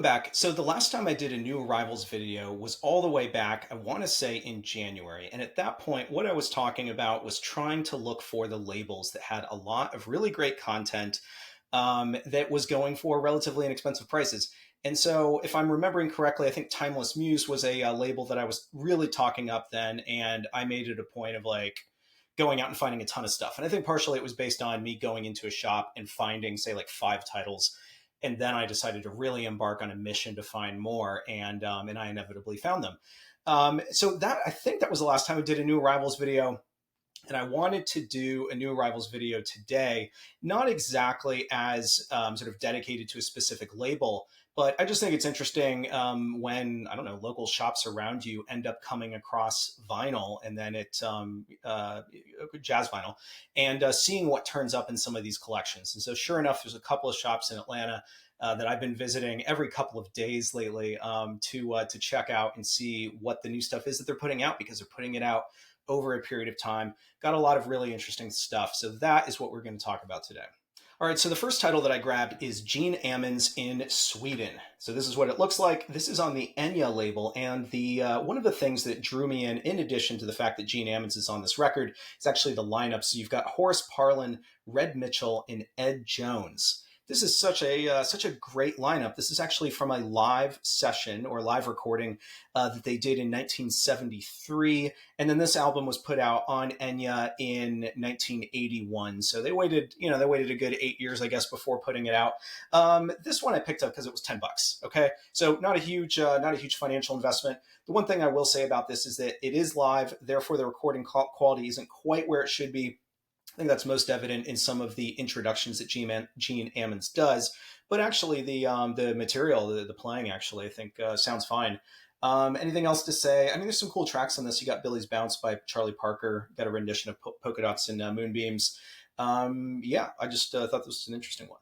back. So the last time I did a new arrivals video was all the way back, I want to say in January. And at that point, what I was talking about was trying to look for the labels that had a lot of really great content that was going for relatively inexpensive prices. And so, if I'm remembering correctly, I think Timeless Muse was a label that I was really talking up then. And I made it a point of like going out and finding a ton of stuff. And I think partially it was based on me going into a shop and finding, say, like five titles, and then I decided to really embark on a mission to find more, and I inevitably found them. So that I think that was the last time I did a new arrivals video, and I wanted to do a new arrivals video today, not exactly as sort of dedicated to a specific label, but I just think it's interesting when, I don't know, local shops around you end up coming across vinyl and then jazz vinyl, and seeing what turns up in some of these collections. And so sure enough, there's a couple of shops in Atlanta that I've been visiting every couple of days lately to check out and see what the new stuff is that they're putting out, because they're putting it out over a period of time. Got a lot of really interesting stuff. So that is what we're going to talk about today. All right, so the first title that I grabbed is Gene Ammons in Sweden. So this is what it looks like. This is on the Enya label, and the one of the things that drew me in addition to the fact that Gene Ammons is on this record, is actually the lineup. So you've got Horace Parlan, Red Mitchell, and Ed Jones. This is such a great lineup. This is actually from a live session or live recording that they did in 1973, and then this album was put out on Enya in 1981. So they waited a good 8 years, I guess, before putting it out. This one I picked up because it was $10. Okay, so not a huge financial investment. The one thing I will say about this is that it is live, therefore the recording quality isn't quite where it should be. I think that's most evident in some of the introductions that Gene Ammons does, but actually the material, the playing, actually I think sounds fine. Anything else to say? I mean, there's some cool tracks on this. You got Billy's Bounce by Charlie Parker, got a rendition of Polka Dots and Moonbeams. Yeah, I just thought this was an interesting one.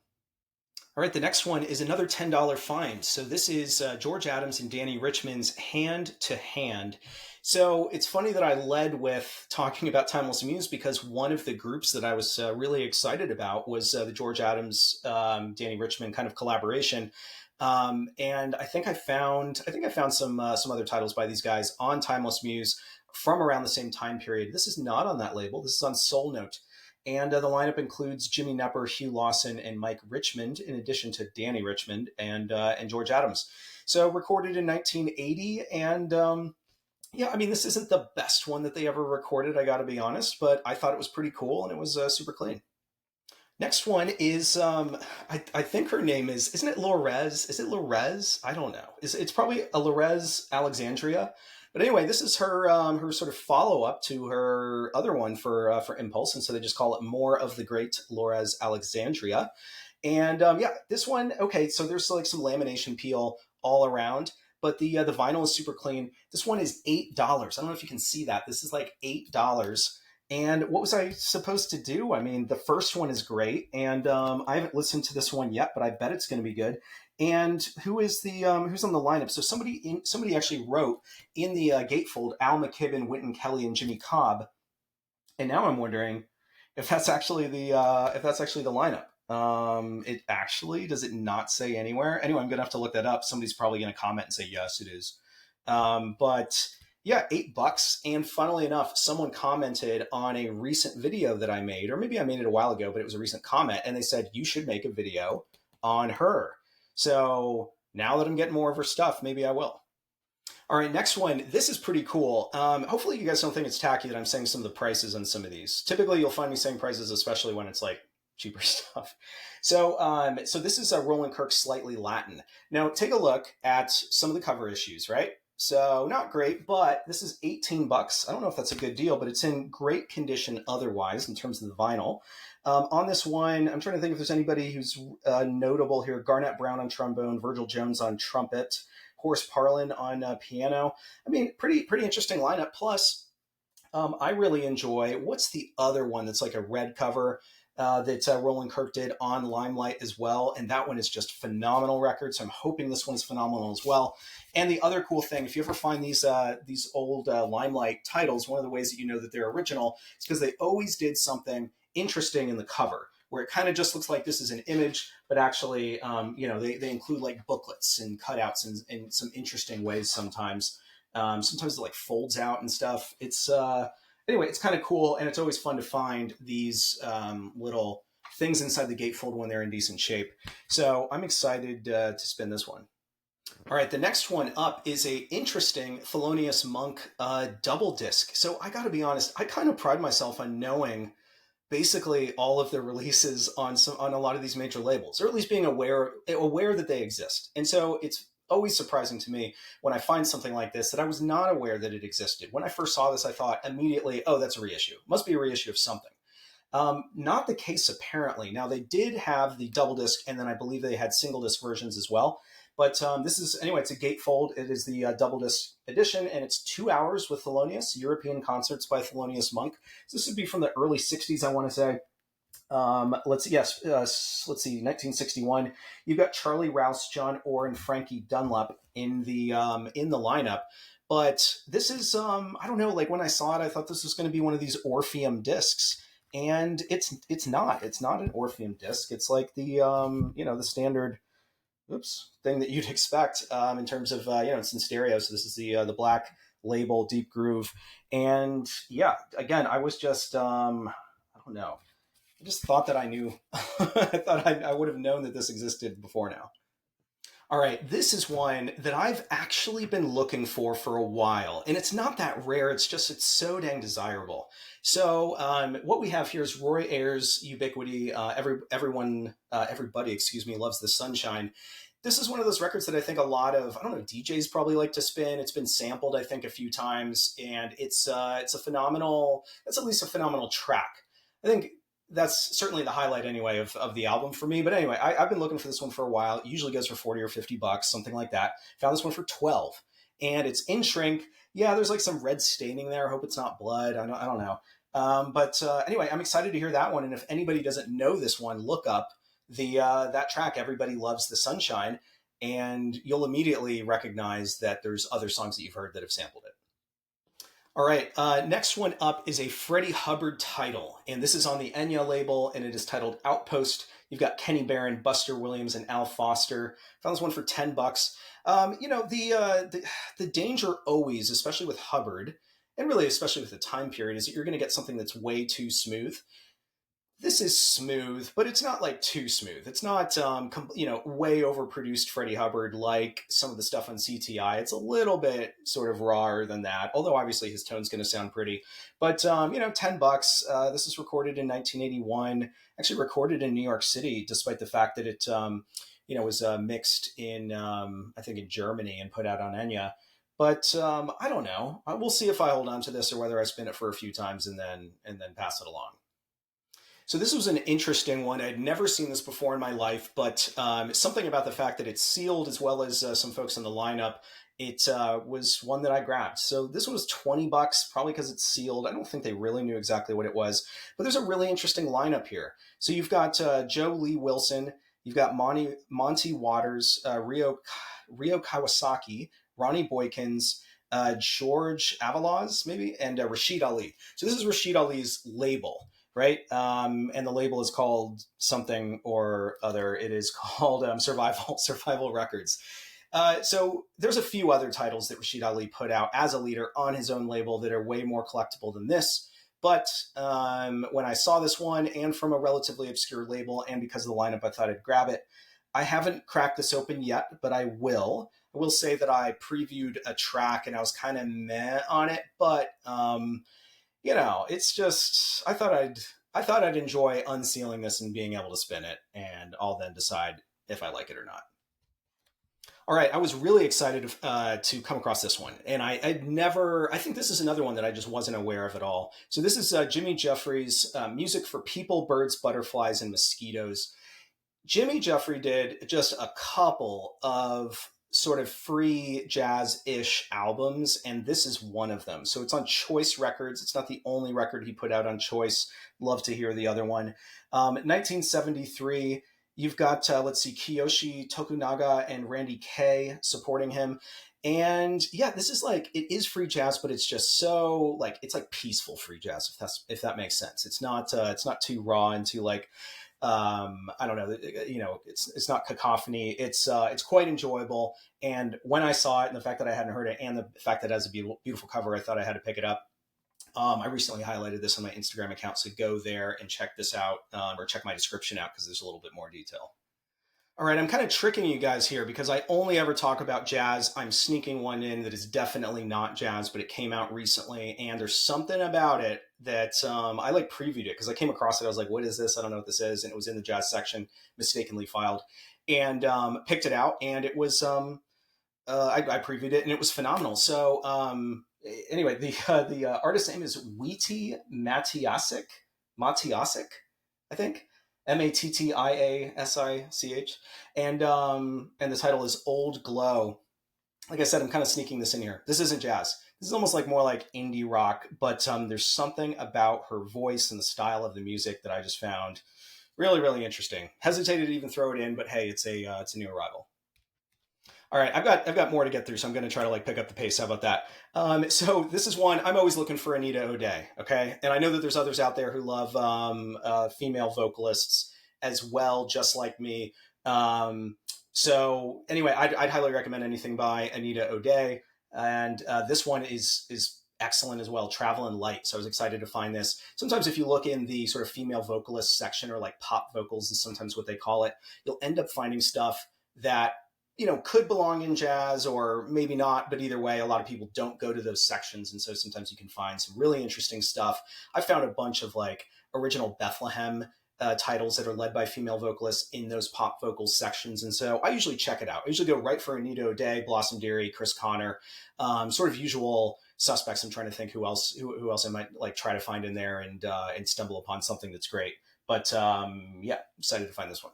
All right, the next one is another $10 find. So this is George Adams and Danny Richmond's Hand to Hand. So it's funny that I led with talking about Timeless Muse, because one of the groups that I was really excited about was the George Adams, Danny Richmond kind of collaboration. And I think I found some other titles by these guys on Timeless Muse from around the same time period. This is not on that label. This is on Soul Note. And the lineup includes Jimmy Knepper, Hugh Lawson, and Mike Richmond, in addition to Danny Richmond and George Adams. So recorded in 1980, and yeah, I mean, this isn't the best one that they ever recorded, I got to be honest, but I thought it was pretty cool, and it was super clean. Next one is, I think her name isn't it Lorez? Is it Lorez? I don't know. It's probably a Lorez Alexandria. But anyway, this is her her sort of follow-up to her other one for Impulse, and so they just call it More of the Great Lorez Alexandria. And yeah, this one, okay, so there's like some lamination peel all around, but the vinyl is super clean. This one is $8. I don't know if you can see that. This is like $8. And what was I supposed to do? I mean, the first one is great, and I haven't listened to this one yet, but I bet it's going to be good. And who's on the lineup? So somebody actually wrote in the gatefold Al McKibben, Wynton Kelly, and Jimmy Cobb. And now I'm wondering if that's actually the lineup. It actually, does it not say anywhere? Anyway, I'm gonna have to look that up. Somebody's probably gonna comment and say yes, it is. But yeah, $8. And funnily enough, someone commented on a recent video that I made, or maybe I made it a while ago, but it was a recent comment, and they said you should make a video on her. So now that I'm getting more of her stuff, maybe I will. All right, next one. This is pretty cool. Hopefully you guys don't think it's tacky that I'm saying some of the prices on some of these. Typically you'll find me saying prices, especially when it's like cheaper stuff. So so this is a Roland Kirk Slightly Latin. Now take a look at some of the cover issues, right? So not great, but this is $18. I don't know if that's a good deal, but it's in great condition otherwise in terms of the vinyl. On this one, I'm trying to think if there's anybody who's notable here. Garnett Brown on trombone, Virgil Jones on trumpet, Horace Parlan on piano. I mean, pretty interesting lineup. Plus, I really enjoy, what's the other one that's like a red cover that Roland Kirk did on Limelight as well, and that one is just phenomenal record. So I'm hoping this one is phenomenal as well. And the other cool thing, if you ever find these old Limelight titles, one of the ways that you know that they're original is because they always did something interesting in the cover. where it kind of just looks like this is an image, but actually, they include like booklets and cutouts in some interesting ways sometimes. Sometimes it like folds out and stuff. Anyway, it's kind of cool, and it's always fun to find these little things inside the gatefold when they're in decent shape. So I'm excited to spin this one. All right, the next one up is a interesting Thelonious Monk double disc. So I got to be honest, I kind of pride myself on knowing basically all of the releases on a lot of these major labels, or at least being aware that they exist. And so it's always surprising to me when I find something like this that I was not aware that it existed. When I first saw this, I thought immediately, oh, that's a reissue. Must be a reissue of something. Not the case, apparently. Now, they did have the double disc, and then I believe they had single disc versions as well. But this is, anyway, it's a gatefold. It is the double disc edition, and it's 2 hours with Thelonious, European concerts by Thelonious Monk. So this would be from the early 60s, I want to say. Let's see, 1961. You've got Charlie Rouse, John Orr, and Frankie Dunlop in the lineup. But this is, I don't know, like when I saw it, I thought this was going to be one of these Orpheum discs. And it's not. It's not an Orpheum disc. It's like the the standard thing that you'd expect in terms of it's in stereo. So this is the black label, deep groove, and yeah, again, I was just I don't know. I just thought that I knew. I thought I would have known that this existed before now. All right, this is one that I've actually been looking for a while, and it's not that rare. It's so dang desirable. So what we have here is Roy Ayers' Ubiquity. Everybody, excuse me, loves the sunshine. This is one of those records that I think a lot of, I don't know, DJs probably like to spin. It's been sampled, I think, a few times, and it's at least a phenomenal track. I think that's certainly the highlight anyway of the album for me. But anyway, I've been looking for this one for a while. It usually goes for 40 or 50 bucks, something like that. Found this one for 12, and it's in shrink. Yeah, there's like some red staining there. I hope it's not blood. I don't know. But anyway, I'm excited to hear that one. And if anybody doesn't know this one, look up that track, Everybody Loves the Sunshine, and you'll immediately recognize that there's other songs that you've heard that have sampled it. All right, next one up is a Freddie Hubbard title, and this is on the Enya label, and it is titled Outpost. You've got Kenny Barron, Buster Williams, and Al Foster. Found this one for $10. The danger always, especially with Hubbard, and really especially with the time period, is that you're going to get something that's way too smooth. This is smooth, but it's not like too smooth. It's not, way overproduced Freddie Hubbard like some of the stuff on CTI. It's a little bit sort of rawer than that, although obviously his tone's going to sound pretty. But, $10. This is recorded in 1981, actually recorded in New York City, despite the fact that it, was mixed in, I think in Germany and put out on Enya. But I don't know. We'll see if I hold on to this or whether I spin it for a few times and then pass it along. So this was an interesting one. I'd never seen this before in my life, but something about the fact that it's sealed as well as some folks in the lineup, it was one that I grabbed. So this one was $20, probably because it's sealed. I don't think they really knew exactly what it was, but there's a really interesting lineup here. So you've got Joe Lee Wilson, you've got Monty Waters, Rio Kawasaki, Ronnie Boykins, George Avalos, maybe, and Rashid Ali. So this is Rashid Ali's label. Right? And the label is called something or other. It is called Survival Records. So there's a few other titles that Rashid Ali put out as a leader on his own label that are way more collectible than this. But when I saw this one, and from a relatively obscure label, and because of the lineup, I thought I'd grab it. I haven't cracked this open yet, but I will. I will say that I previewed a track and I was kind of meh on it, but it's just, I thought I'd enjoy unsealing this and being able to spin it, and I'll then decide if I like it or not. All right, I was really excited to come across this one, and I think this is another one that I just wasn't aware of at all. So this is Jimmy Jeffries' Music for People, Birds, Butterflies, and Mosquitoes. Jimmy Jeffrey did just a couple of sort of free jazz-ish albums, and this is one of them. So it's on Choice Records. It's not the only record he put out on Choice. Love to hear the other one. 1973, you've got, Kiyoshi Tokunaga and Randy Kay supporting him. And yeah, this is like, it is free jazz, but it's just so like, it's like peaceful free jazz, if that makes sense. It's not too raw and too like, I don't know, it's not cacophony. It's quite enjoyable. And when I saw it, and the fact that I hadn't heard it, and the fact that it has a beautiful cover, I thought I had to pick it up. I recently highlighted this on my Instagram account, so go there and check this out, or check my description out because there's a little bit more detail. All right, I'm kind of tricking you guys here because I only ever talk about jazz. I'm sneaking one in that is definitely not jazz, but it came out recently, and there's something about it that I like previewed it because I came across it. I was like, "What is this? I don't know what this is," and it was in the jazz section, mistakenly filed, and picked it out, and it was I previewed it, and it was phenomenal. So anyway, the artist's name is Wheaty Matiasic, I think. Mattiasich, and the title is Old Glow. Like I said, I'm kind of sneaking this in here. This isn't jazz. This is almost like more like indie rock, but there's something about her voice and the style of the music that I just found really, really interesting. Hesitated to even throw it in, but hey, it's a new arrival. All right, I've got more to get through, so I'm going to try to like pick up the pace. How about that? So this is one I'm always looking for Anita O'Day. Okay, and I know that there's others out there who love female vocalists as well, just like me. So anyway, I'd highly recommend anything by Anita O'Day, and this one is excellent as well. Travel and Light. So I was excited to find this. Sometimes if you look in the sort of female vocalist section, or like pop vocals is sometimes what they call it, you'll end up finding stuff that could belong in jazz or maybe not, but either way, a lot of people don't go to those sections. And so sometimes you can find some really interesting stuff. I found a bunch of like original Bethlehem titles that are led by female vocalists in those pop vocals sections. And so I usually check it out. I usually go right for Anita O'Day, Blossom Dearie, Chris Connor, sort of usual suspects. I'm trying to think who else I might like try to find in there and stumble upon something that's great. But yeah, excited to find this one.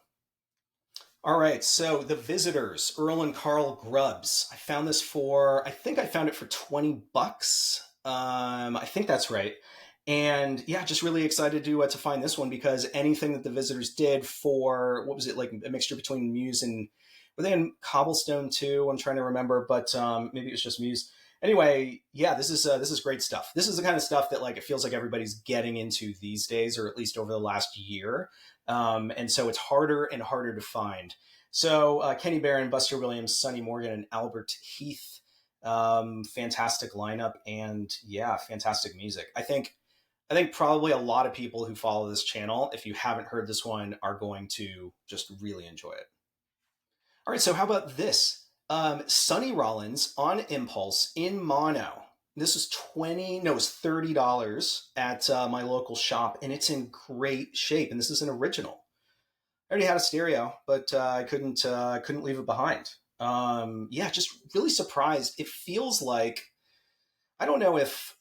All right, so The Visitors, Earl and Carl Grubbs. I think I found it for 20 bucks. I think that's right. And yeah, just really excited to find this one because anything that The Visitors did for, what was it, like a mixture between Muse and, were they in Cobblestone too? I'm trying to remember, but maybe it was just Muse. Anyway, yeah, this is great stuff. This is the kind of stuff that like it feels like everybody's getting into these days, or at least over the last year. And so it's harder and harder to find. So Kenny Barron, Buster Williams, Sonny Morgan, and Albert Heath. Fantastic lineup, and yeah, fantastic music. I think probably a lot of people who follow this channel, if you haven't heard this one, are going to just really enjoy it. All right, so how about this? Sonny Rollins on Impulse in mono. This was $30 at my local shop, and it's in great shape. And this is an original. I already had a stereo, but I couldn't leave it behind. Yeah, just really surprised. It feels like, I don't know if,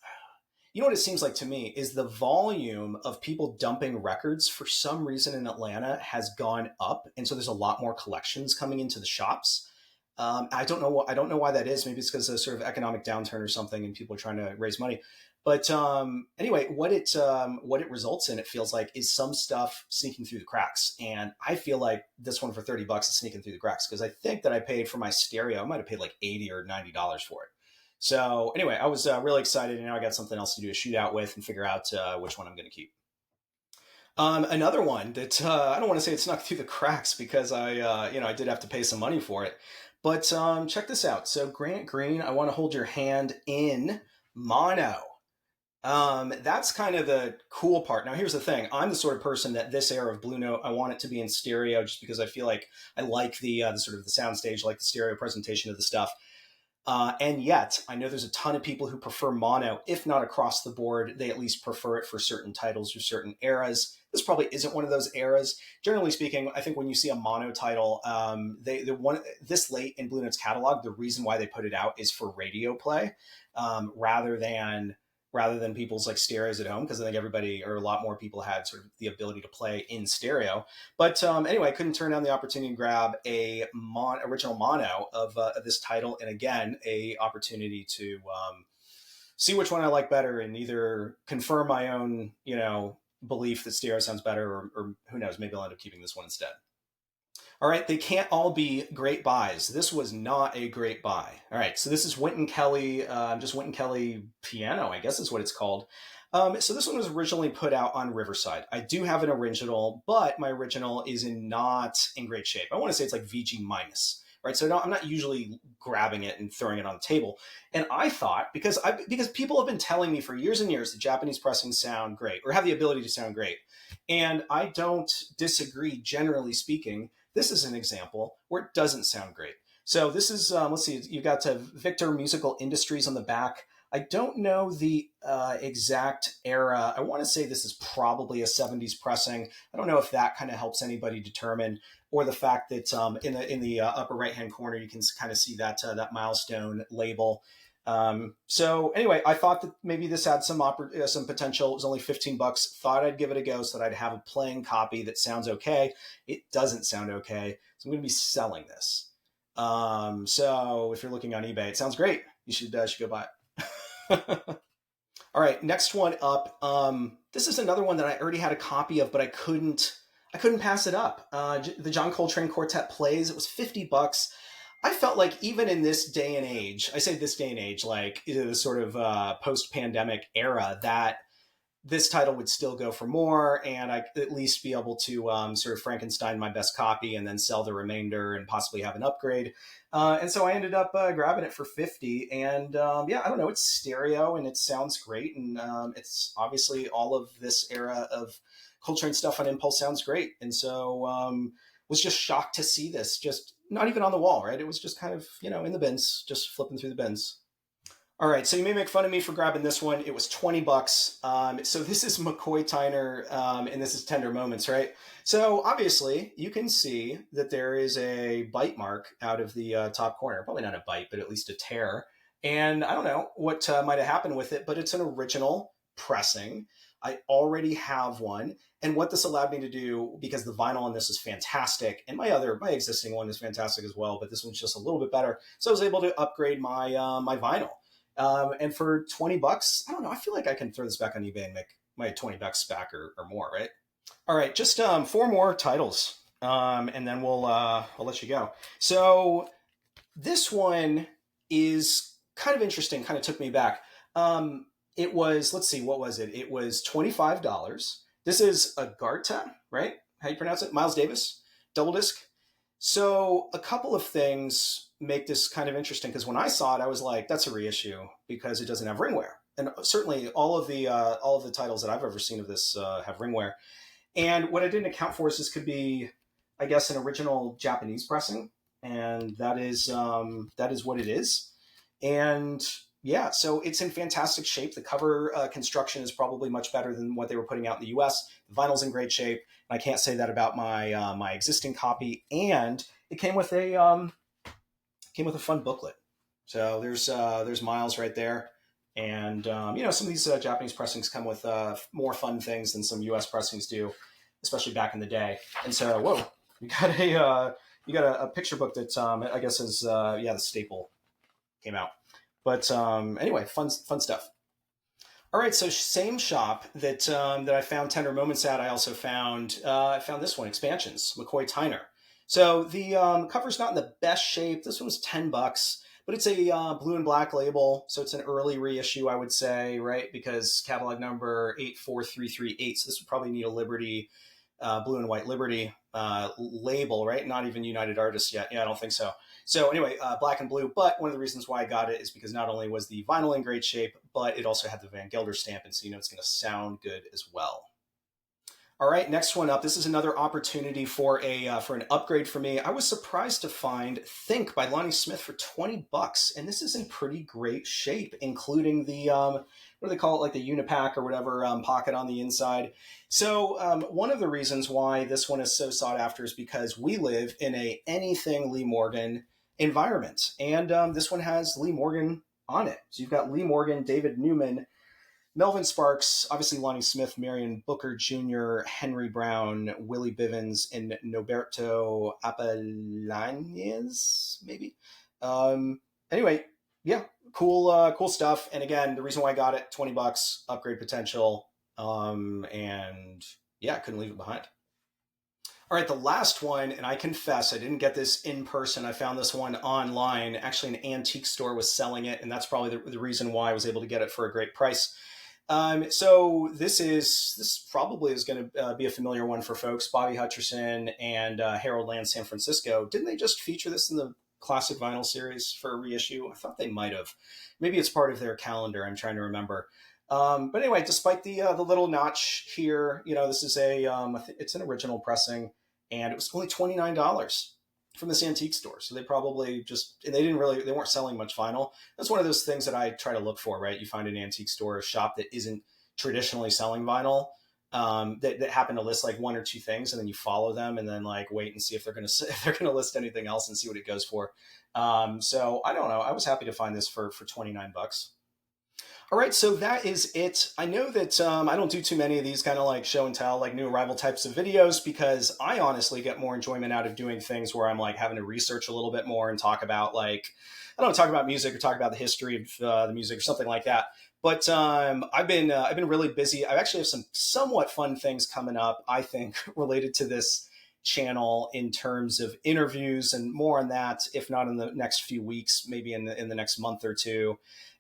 what it seems like to me is the volume of people dumping records for some reason in Atlanta has gone up, and so there's a lot more collections coming into the shops. I don't know why that is. Maybe it's because of a sort of economic downturn or something, and people are trying to raise money. But anyway, what it results in, it feels like, is some stuff sneaking through the cracks. And I feel like this one for 30 bucks is sneaking through the cracks because I think that I paid for my stereo. I might have paid like $80 or $90 for it. So anyway, I was really excited, and now I got something else to do a shootout with and figure out which one I'm going to keep. Another one that I don't want to say it snuck through the cracks because I did have to pay some money for it. But check this out. So Grant Green, I Want to Hold Your Hand in mono. That's kind of the cool part. Now, here's the thing. I'm the sort of person that this era of Blue Note, I want it to be in stereo just because I feel like I like the sort of the soundstage, like the stereo presentation of the stuff. And yet, I know there's a ton of people who prefer mono, if not across the board. They at least prefer it for certain titles or certain eras. This probably isn't one of those eras. Generally speaking, I think when you see a mono title, this late in Blue Note's catalog, the reason why they put it out is for radio play, rather than people's like stereos at home, because I think everybody, or a lot more people, had sort of the ability to play in stereo. But anyway, I couldn't turn down the opportunity to grab a original mono of this title, and again, a opportunity to see which one I like better and either confirm my own, belief that stereo sounds better, or who knows, maybe I'll end up keeping this one instead. All right, they can't all be great buys. This was not a great buy. All right, so this is Wynton Kelly, just Wynton Kelly piano, I guess is what it's called. So this one was originally put out on Riverside. I do have an original, but my original is not in great shape. I want to say it's like VG minus, right? So no, I'm not usually grabbing it and throwing it on the table. And I thought because people have been telling me for years and years that Japanese pressings sound great or have the ability to sound great, and I don't disagree generally speaking. This is an example where it doesn't sound great. So this is, let's see, you got Victor Musical Industries on the back. I don't know the exact era. I want to say this is probably a 70s pressing. I don't know if that kind of helps anybody determine, or the fact that in the upper right hand corner you can kind of see that milestone label. So anyway, I thought that maybe this had some potential. It was only $15. Thought I'd give it a go so that I'd have a playing copy that sounds okay. It doesn't sound okay, so I'm going to be selling this. So if you're looking on eBay, it sounds great. You should go buy it. All right, next one up. This is another one that I already had a copy of, but I couldn't pass it up. The John Coltrane Quartet Plays. It was $50. I felt like even in this day and age, I say this day and age, like the sort of post-pandemic era, that this title would still go for more, and I could at least be able to sort of Frankenstein my best copy and then sell the remainder and possibly have an upgrade. And so I ended up grabbing it for 50. And yeah, I don't know, it's stereo and it sounds great. And it's obviously all of this era of Coltrane stuff on Impulse sounds great. And so was just shocked to see this, just not even on the wall, right? It was just kind of, in the bins, just flipping through the bins. All right, so you may make fun of me for grabbing this one. It was $20. So this is McCoy Tyner, and this is Tender Moments, right? So obviously, you can see that there is a bite mark out of the top corner. Probably not a bite, but at least a tear. And I don't know what might have happened with it, but it's an original pressing. I already have one. And what this allowed me to do, because the vinyl on this is fantastic, and my existing one is fantastic as well, but this one's just a little bit better. So I was able to upgrade my vinyl. And for $20, I don't know, I feel like I can throw this back on eBay and make my $20 back or more, right? All right, just four more titles, and then I'll let you go. So this one is kind of interesting, kind of took me back. It was, let's see, what was it? It was $25. This is a Garta, right? How you pronounce it? Miles Davis, double disc. So a couple of things make this kind of interesting, because when I saw it, I was like, that's a reissue because it doesn't have ringware. And certainly all of the titles that I've ever seen of this have ringware. And what I didn't account for is this could be, I guess, an original Japanese pressing, and that is what it is. And yeah, so it's in fantastic shape. The cover construction is probably much better than what they were putting out in the U.S. The vinyl's in great shape. And I can't say that about my existing copy. And it came with a fun booklet. So there's Miles right there. And some of these Japanese pressings come with more fun things than some U.S. pressings do, especially back in the day. And so, whoa, you got a picture book that I guess is the staple came out. But anyway, fun stuff. All right, so same shop that I found Tender Moments at. I also found this one, Expansions, McCoy Tyner. So the cover's not in the best shape. This one was $10, but it's a blue and black label, so it's an early reissue, I would say, right? Because catalog number 84338. So this would probably need a Liberty, blue and white Liberty label, right? Not even United Artists yet. Yeah, I don't think so. So anyway, black and blue. But one of the reasons why I got it is because not only was the vinyl in great shape, but it also had the Van Gelder stamp, and so it's going to sound good as well. All right, next one up. This is another opportunity for an upgrade for me. I was surprised to find Think by Lonnie Smith for $20, and this is in pretty great shape, including the what do they call it, like the Unipack or whatever pocket on the inside. So one of the reasons why this one is so sought after is because we live in a anything Lee Morgan environment, and this one has Lee Morgan on it. So you've got Lee Morgan, David Newman, Melvin Sparks, obviously Lonnie Smith, Marion Booker Jr., Henry Brown, Willie Bivens, and Noberto Apollaniz, maybe. Anyway, yeah, cool stuff. And again, the reason why I got it, $20, upgrade potential, and yeah, I couldn't leave it behind. All right, the last one, and I confess I didn't get this in person. I found this one online. Actually, an antique store was selling it, and that's probably the reason why I was able to get it for a great price. So this probably is going to be a familiar one for folks. Bobby Hutcherson and Harold Land San Francisco. Didn't they just feature this in the classic vinyl series for a reissue? I thought they might have. Maybe it's part of their calendar. I'm trying to remember. But anyway, despite the little notch here, this is it's an original pressing, and it was only $29 from this antique store. So they probably and they weren't selling much vinyl. That's one of those things that I try to look for, right? You find an antique store, a shop that isn't traditionally selling vinyl, that happen to list like one or two things, and then you follow them, and then like wait and see if they're going to if they're going to list anything else and see what it goes for. So I don't know. I was happy to find this for $29. All right, so that is it. I know that I don't do too many of these kind of like show and tell, like new arrival types of videos, because I honestly get more enjoyment out of doing things where I'm like having to research a little bit more and talk about I don't know, talk about music or talk about the history of the music or something like that. But I've been really busy. I actually have some somewhat fun things coming up, I think, related to this channel in terms of interviews, and more on that, if not in the next few weeks, maybe in the next month or two.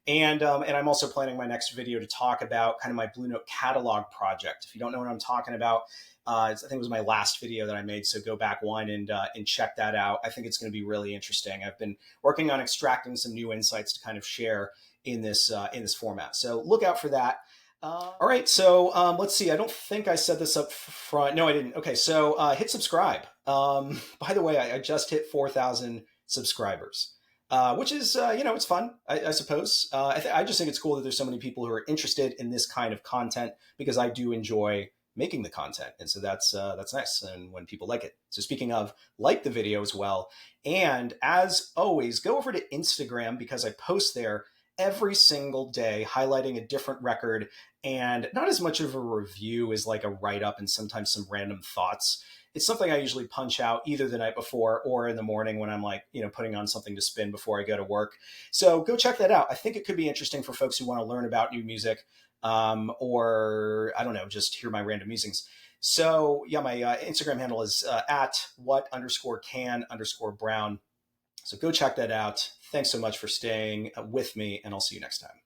And I'm also planning my next video to talk about kind of my Blue Note catalog project. If you don't know what I'm talking about, I think it was my last video that I made, so go back one and check that out. I think it's going to be really interesting. I've been working on extracting some new insights to kind of share in this format. So look out for that. All right, so let's see. I don't think I said this up front. No, I didn't. Okay, so hit subscribe. By the way, I just hit 4,000 subscribers. Which is, it's fun, I suppose. I just think it's cool that there's so many people who are interested in this kind of content, because I do enjoy making the content. And so that's nice. And when people like it. So speaking of, like the video as well. And as always, go over to Instagram, because I post there every single day, highlighting a different record, and not as much of a review as like a write-up and sometimes some random thoughts. It's something I usually punch out either the night before or in the morning when I'm putting on something to spin before I go to work. So go check that out. I think it could be interesting for folks who want to learn about new music, or I don't know, just hear my random musings. So yeah, my Instagram handle is at what_can_brown. So go check that out. Thanks so much for staying with me, and I'll see you next time.